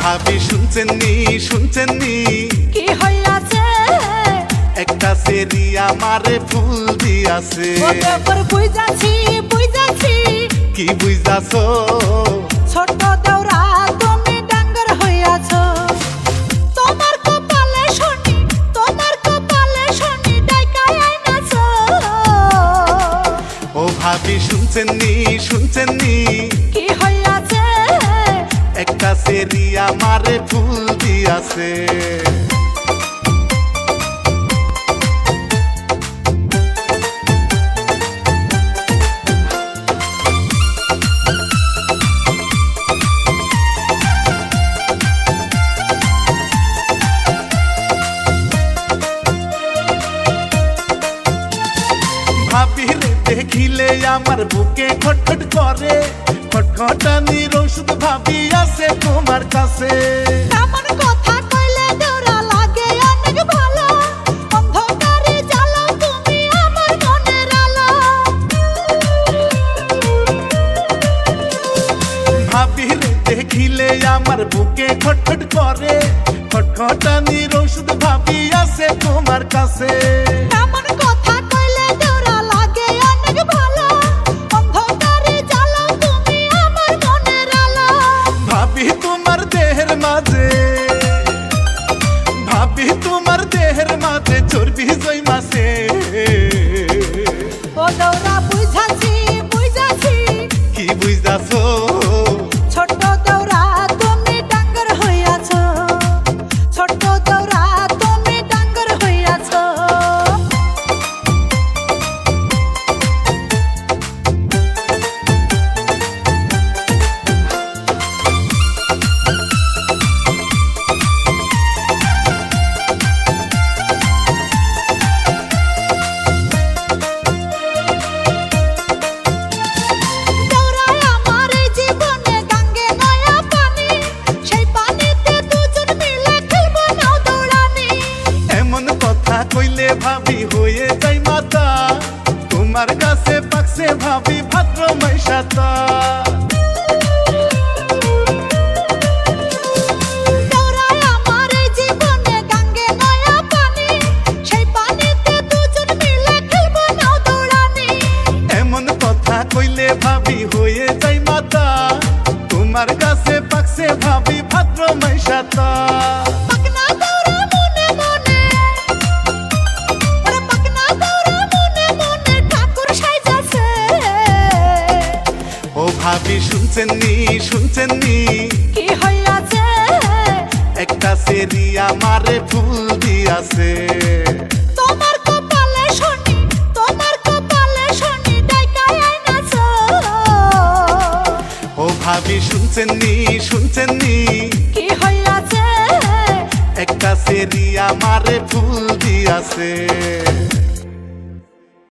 ভাবি শুনছেননি কি হইয়াছে? একটা সেরি আমারে ফুল দিয়াছে। বুঝাছি কি বুঝাছো? ছোট দেওরা তুমি ডাঙ্গর হইয়াছো। তোমার কপালে শনি ডাইকায় আইনাছো। ও ভাবি শুনছেননি কি হইয়াছে? একটা সেরি আমারে ফুল দিয়াছে। ভাবিরে দেখিলে আমার বুকে খটখট করে, খটখটানির ওষুধ ভাবি আছে তোমার কাছে। এমন কথা কইলে দেওরা লাগে অনেক ভালো, অন্ধকারে জ্বালাও তুমি আমার মনের আলো। ভাবিরে দেখিলে আমার বুকে খটখট করে, খটখটানির ওষুধ ভাবি আছে তোমার কাছে। এমন কথা কইলে দেওরা লাগে অনেক ভালো, অন্ধকারে জ্বালাও তুমি আমার মনের আলো। ভাবি তোমার দেহের মাঝে চর্বি জইমাছে। ও দেওরা বুঝাছি কি বুঝাছো? ছোট দেওরা তুমি ডাঙ্গর হইয়াছো। ছোট দেওরা তুমি ডাঙ্গর হইয়াছো। দেওরায় আমার এই জীবনে গাঙ্গে নয়া পানি, সেই পানিতে দুজন মিলে খেলবো নাও দৌড়ানি। এমন কথা কইলে ভাবি হয়ে যাই মাতা, তোমার কাছে পাকছে ভাবি ভাদ্র মাইশাতা। দেওরায় আমার এই জীবনে গাঙ্গে নয়া পানি, সেই পানিতে দুজন মিলে খেলবো নাও দৌড়ানি। এমন কথা কইলে ভাবি হয়ে যাই মাতা, তোমার কাছে পাকছে ভাবি ভাদ্র মাইশাতা। পাকনা দেওরা মনে মনে, ওরে পাকনা দেওরা মনে মনে ঠাকুর সাইজাছে। ও ভাবি শুনছেননি কি হইয়াছে? একটা সেরি আমারে ফুল দিয়াছে। তোমার কপালে শনি ডাইকায় আইনাছো। ও ভাবি শুনছেননি কি হইয়াছে? একটা সেরি আমারে ফুল দিয়াছে।